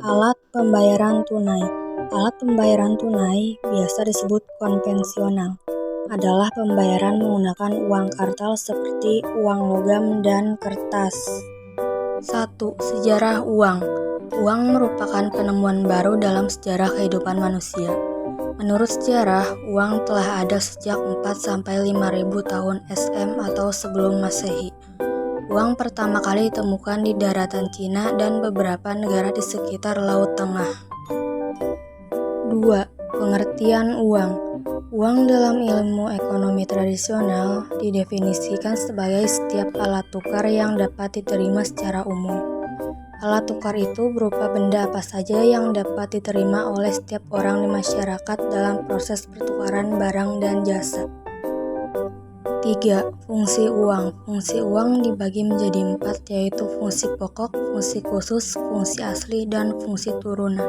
Alat pembayaran tunai. Alat pembayaran tunai, biasa disebut konvensional, adalah pembayaran menggunakan uang kartal seperti uang logam dan kertas. 1. Sejarah uang. Uang merupakan penemuan baru dalam sejarah kehidupan manusia. Menurut sejarah, uang telah ada sejak 4-5 ribu tahun SM atau sebelum Masehi. Uang pertama kali ditemukan di daratan Cina dan beberapa negara di sekitar Laut Tengah. 2. Pengertian uang. Uang dalam ilmu ekonomi tradisional didefinisikan sebagai setiap alat tukar yang dapat diterima secara umum. Alat tukar itu berupa benda apa saja yang dapat diterima oleh setiap orang di masyarakat dalam proses pertukaran barang dan jasa. 3. Fungsi uang. Fungsi uang dibagi menjadi 4, yaitu fungsi pokok, fungsi khusus, fungsi asli, dan fungsi turunan.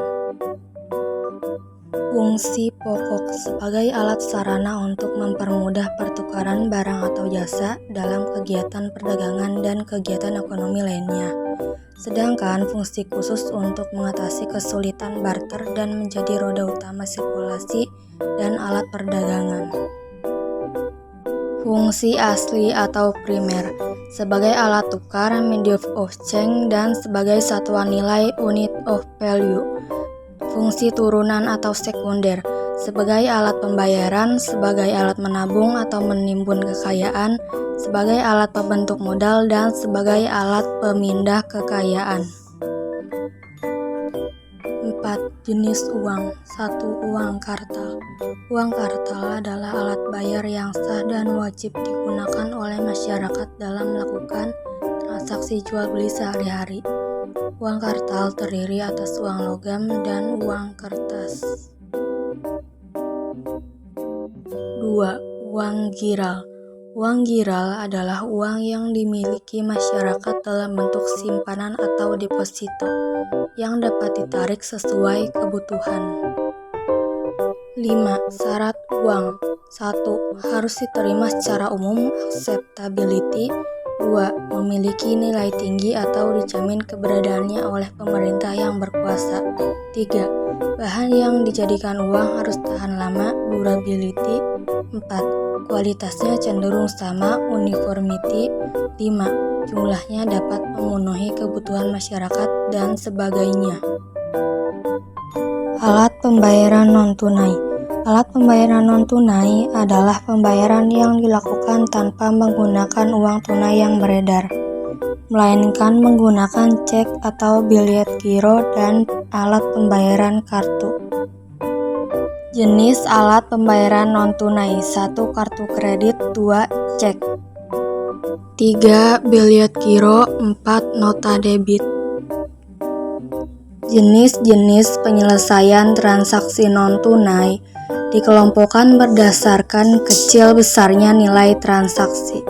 Fungsi pokok sebagai alat sarana untuk mempermudah pertukaran barang atau jasa dalam kegiatan perdagangan dan kegiatan ekonomi lainnya. Sedangkan fungsi khusus untuk mengatasi kesulitan barter dan menjadi roda utama sirkulasi dan alat perdagangan. Fungsi asli atau primer sebagai alat tukar, medium of exchange, dan sebagai satuan nilai, unit of value. Fungsi turunan atau sekunder sebagai alat pembayaran, sebagai alat menabung atau menimbun kekayaan, sebagai alat pembentuk modal, dan sebagai alat pemindah kekayaan. 4. Jenis uang. 1. Uang kartal. Uang kartal adalah alat bayar yang sah dan wajib digunakan oleh masyarakat dalam melakukan transaksi jual beli sehari-hari. Uang kartal terdiri atas uang logam dan uang kertas. 2. Uang giral. Uang giral adalah uang yang dimiliki masyarakat dalam bentuk simpanan atau deposito yang dapat ditarik sesuai kebutuhan. 5. Syarat uang. 1. Harus diterima secara umum, acceptability. 2. Memiliki nilai tinggi atau dijamin keberadaannya oleh pemerintah yang berkuasa. 3. Bahan yang dijadikan uang harus tahan lama, durability. 4. Kualitasnya cenderung sama, uniformity. 5. Jumlahnya dapat memenuhi kebutuhan masyarakat dan sebagainya. Alat pembayaran non-tunai. Alat pembayaran non-tunai adalah pembayaran yang dilakukan tanpa menggunakan uang tunai yang beredar, melainkan menggunakan cek atau biljet giro dan alat pembayaran kartu. Jenis alat pembayaran non-tunai. 1. Kartu kredit. 2. Cek. 3. Biljet giro. 4. Nota debit. Jenis-jenis penyelesaian transaksi non-tunai dikelompokkan berdasarkan kecil besarnya nilai transaksi.